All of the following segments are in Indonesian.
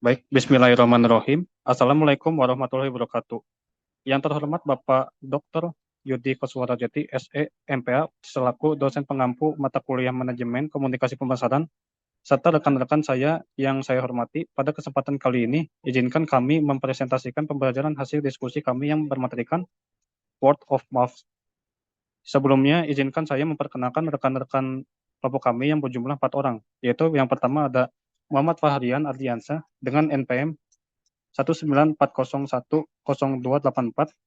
Baik, Bismillahirrahmanirrahim. Assalamualaikum warahmatullahi wabarakatuh. Yang terhormat Bapak Dr. Yudi Koswarajati, SE, MPA, selaku dosen pengampu mata kuliah Manajemen Komunikasi Pemasaran, serta rekan-rekan saya yang saya hormati, pada kesempatan kali ini, izinkan kami mempresentasikan pembelajaran hasil diskusi kami yang bermaterikan Word of Mouth. Sebelumnya, izinkan saya memperkenalkan rekan-rekan kelompok kami yang berjumlah 4 orang, yaitu yang pertama ada Muhammad Fahrian Ardiansyah dengan NPM 194010284.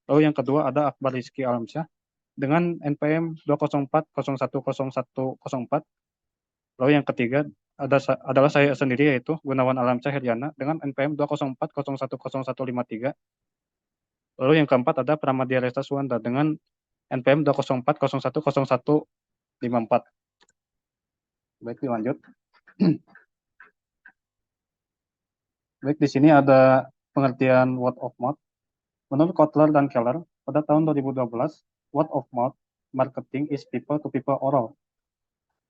Lalu yang kedua ada Akbar Rizky Alamsyah dengan NPM 204010104. Lalu yang ketiga adalah saya sendiri, yaitu Gunawan Alamsyah Heriana dengan NPM 204010153. Lalu yang keempat ada Pramadya Resta Suwanda dengan NPM 204010154. Baik, dilanjut. Baik, di sini ada pengertian word of mouth. Menurut Kotler dan Keller, pada tahun 2012, word of mouth marketing is people-to-people oral,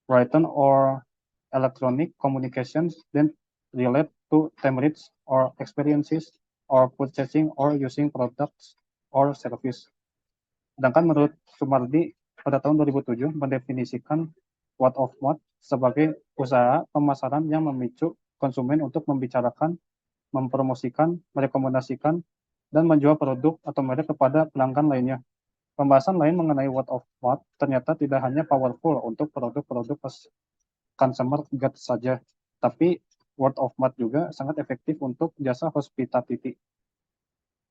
written or electronic communications that relate to templates or experiences or purchasing or using products or service. Sedangkan menurut Sumardi, pada tahun 2007 mendefinisikan word of mouth sebagai usaha pemasaran yang memicu konsumen untuk membicarakan, mempromosikan, merekomendasikan, dan menjual produk atau merek kepada pelanggan lainnya. Pembahasan lain mengenai word of mouth ternyata tidak hanya powerful untuk produk-produk consumer goods saja, tapi word of mouth juga sangat efektif untuk jasa hospitality.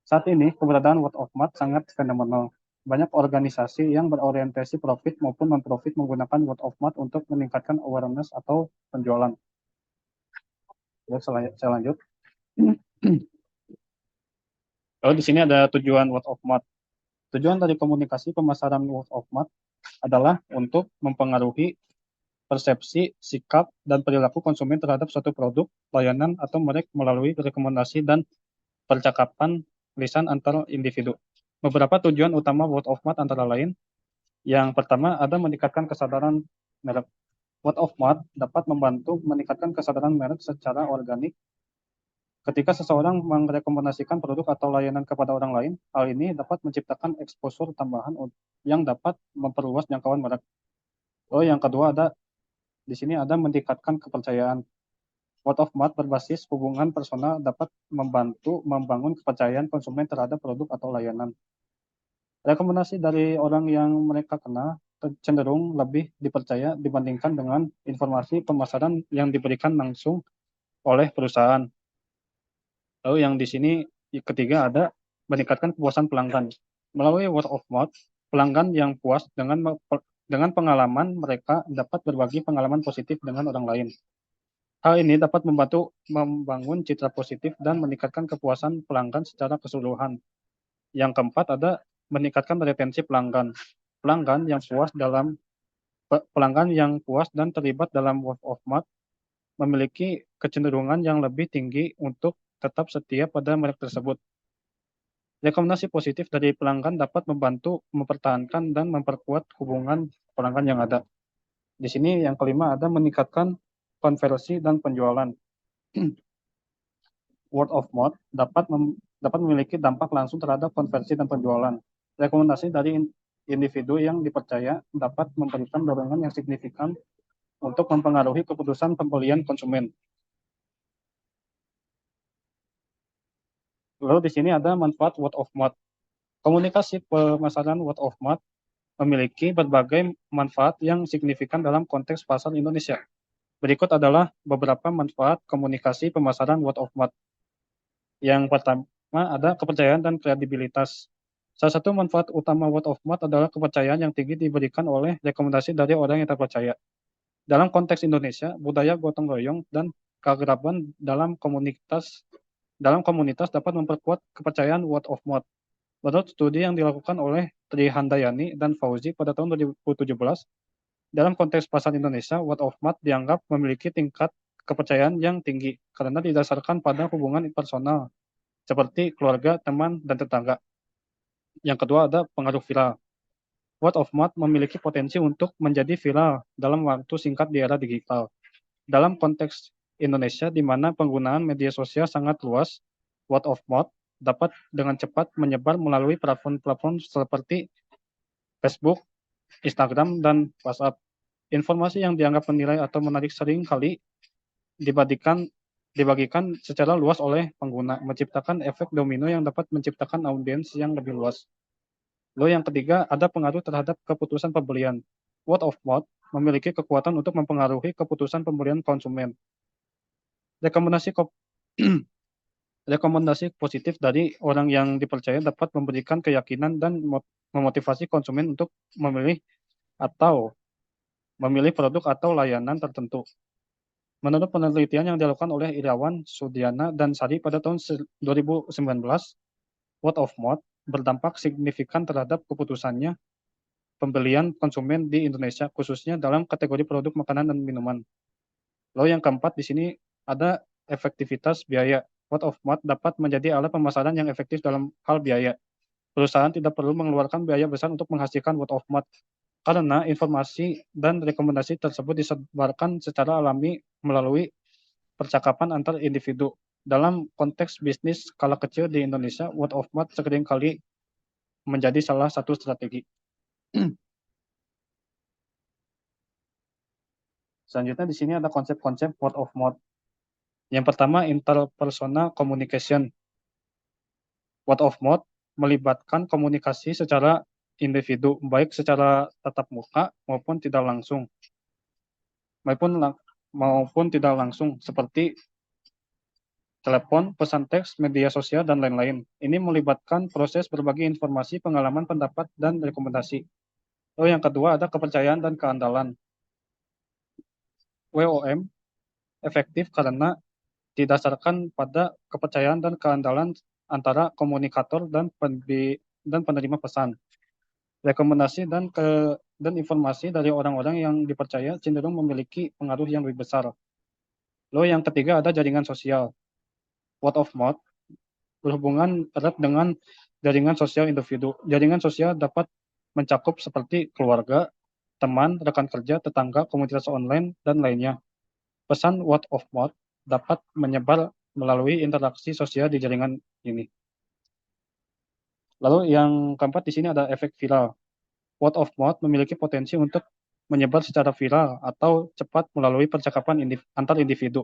Saat ini, keberadaan word of mouth sangat fenomenal. Banyak organisasi yang berorientasi profit maupun non-profit menggunakan word of mouth untuk meningkatkan awareness atau penjualan. Ya, saya lanjut. Lalu di sini ada tujuan word of mouth. Tujuan dari komunikasi pemasaran word of mouth adalah untuk mempengaruhi persepsi, sikap, dan perilaku konsumen terhadap suatu produk, layanan, atau merek melalui rekomendasi dan percakapan lisan antar individu. Beberapa tujuan utama word of mouth antara lain, yang pertama ada meningkatkan kesadaran merek. Word of mouth dapat membantu meningkatkan kesadaran merek secara organik. Ketika seseorang merekomendasikan produk atau layanan kepada orang lain, hal ini dapat menciptakan exposure tambahan yang dapat memperluas jangkauan merek. Lalu yang kedua di sini ada meningkatkan kepercayaan. Word of mouth berbasis hubungan personal dapat membantu membangun kepercayaan konsumen terhadap produk atau layanan. Rekomendasi dari orang yang mereka kenal cenderung lebih dipercaya dibandingkan dengan informasi pemasaran yang diberikan langsung oleh perusahaan. Lalu yang di sini ketiga ada meningkatkan kepuasan pelanggan. Melalui word of mouth, pelanggan yang puas dengan pengalaman mereka dapat berbagi pengalaman positif dengan orang lain. Hal ini dapat membantu membangun citra positif dan meningkatkan kepuasan pelanggan secara keseluruhan. Yang keempat ada meningkatkan retensi pelanggan. Pelanggan yang puas dan terlibat dalam word of mouth memiliki kecenderungan yang lebih tinggi untuk tetap setia pada merek tersebut. Rekomendasi positif dari pelanggan dapat membantu mempertahankan dan memperkuat hubungan pelanggan yang ada. Di sini yang kelima ada meningkatkan konversi dan penjualan. Word of mouth dapat memiliki dampak langsung terhadap konversi dan penjualan. Rekomendasi dari individu yang dipercaya dapat memberikan dorongan yang signifikan untuk mempengaruhi keputusan pembelian konsumen. Lalu di sini ada manfaat word of mouth. Komunikasi pemasaran word of mouth memiliki berbagai manfaat yang signifikan dalam konteks pasar Indonesia. Berikut adalah beberapa manfaat komunikasi pemasaran word of mouth. Yang pertama ada kepercayaan dan kredibilitas. Salah satu manfaat utama word of mouth adalah kepercayaan yang tinggi diberikan oleh rekomendasi dari orang yang terpercaya. Dalam konteks Indonesia, budaya gotong royong dan keakraban dalam komunitas dapat memperkuat kepercayaan word of mouth. Menurut studi yang dilakukan oleh Tri Handayani dan Fauzi pada tahun 2017, dalam konteks pasar Indonesia, word of mouth dianggap memiliki tingkat kepercayaan yang tinggi karena didasarkan pada hubungan personal seperti keluarga, teman, dan tetangga. Yang kedua ada pengaruh viral. Word of mouth memiliki potensi untuk menjadi viral dalam waktu singkat di era digital. Dalam konteks Indonesia di mana penggunaan media sosial sangat luas, word of mouth dapat dengan cepat menyebar melalui platform-platform seperti Facebook, Instagram, dan WhatsApp. Informasi yang dianggap menilai atau menarik sering kali dibagikan dibagikan secara luas oleh pengguna, menciptakan efek domino yang dapat menciptakan audiens yang lebih luas. Lalu yang ketiga, ada pengaruh terhadap keputusan pembelian. Word of mouth memiliki kekuatan untuk mempengaruhi keputusan pembelian konsumen. Rekomendasi rekomendasi positif dari orang yang dipercaya dapat memberikan keyakinan dan memotivasi konsumen untuk memilih atau memilih produk atau layanan tertentu. Menurut penelitian yang dilakukan oleh Irawan, Sudiana, dan Sari pada tahun 2019, word of mouth berdampak signifikan terhadap keputusannya pembelian konsumen di Indonesia, khususnya dalam kategori produk makanan dan minuman. Lalu yang keempat di sini ada efektivitas biaya. Word of mouth dapat menjadi alat pemasaran yang efektif dalam hal biaya. Perusahaan tidak perlu mengeluarkan biaya besar untuk menghasilkan word of mouth, karena informasi dan rekomendasi tersebut disebarkan secara alami melalui percakapan antar individu. Dalam konteks bisnis skala kecil di Indonesia, word of mouth seringkali menjadi salah satu strategi. Selanjutnya di sini ada konsep-konsep word of mouth. Yang pertama, interpersonal communication. Word of mouth melibatkan komunikasi secara individu, baik secara tatap muka maupun tidak langsung. Maupun tidak langsung, seperti telepon, pesan teks, media sosial, dan lain-lain. Ini melibatkan proses berbagi informasi, pengalaman, pendapat, dan rekomendasi. Lalu yang kedua ada kepercayaan dan keandalan. WOM efektif karena didasarkan pada kepercayaan dan keandalan antara komunikator dan penerima pesan. Rekomendasi dan informasi dari orang-orang yang dipercaya cenderung memiliki pengaruh yang lebih besar. Lalu yang ketiga ada jaringan sosial. Word of mouth berhubungan erat dengan jaringan sosial individu. Jaringan sosial dapat mencakup seperti keluarga, teman, rekan kerja, tetangga, komunitas online, dan lainnya. Pesan word of mouth dapat menyebar melalui interaksi sosial di jaringan ini. Lalu yang keempat di sini ada efek viral. Word of mouth memiliki potensi untuk menyebar secara viral atau cepat melalui percakapan antar individu.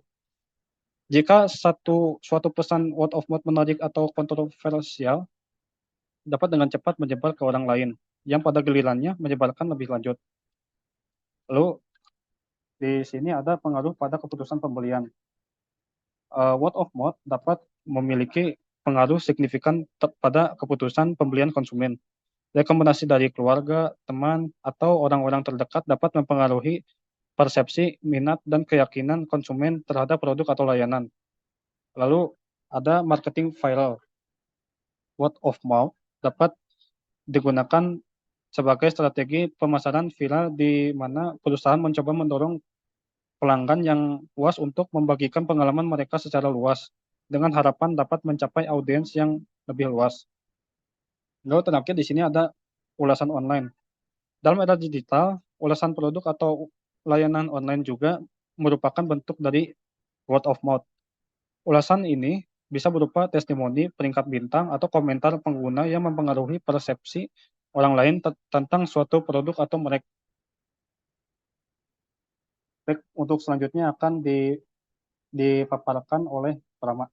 Jika suatu pesan word of mouth menarik atau kontroversial, dapat dengan cepat menyebar ke orang lain, yang pada gilirannya menyebarkan lebih lanjut. Lalu di sini ada pengaruh pada keputusan pembelian. Word of mouth dapat memiliki pengaruh signifikan pada keputusan pembelian konsumen. Rekomendasi dari keluarga, teman, atau orang-orang terdekat dapat mempengaruhi persepsi, minat, dan keyakinan konsumen terhadap produk atau layanan. Lalu ada marketing viral. Word of mouth dapat digunakan sebagai strategi pemasaran viral di mana perusahaan mencoba mendorong pelanggan yang puas untuk membagikan pengalaman mereka secara luas dengan harapan dapat mencapai audiens yang lebih luas. Lalu terakhir di sini ada ulasan online. Dalam era digital, ulasan produk atau layanan online juga merupakan bentuk dari word of mouth. Ulasan ini bisa berupa testimoni, peringkat bintang, atau komentar pengguna yang mempengaruhi persepsi orang lain tentang suatu produk atau merek. Untuk selanjutnya akan dipaparkan oleh Prama.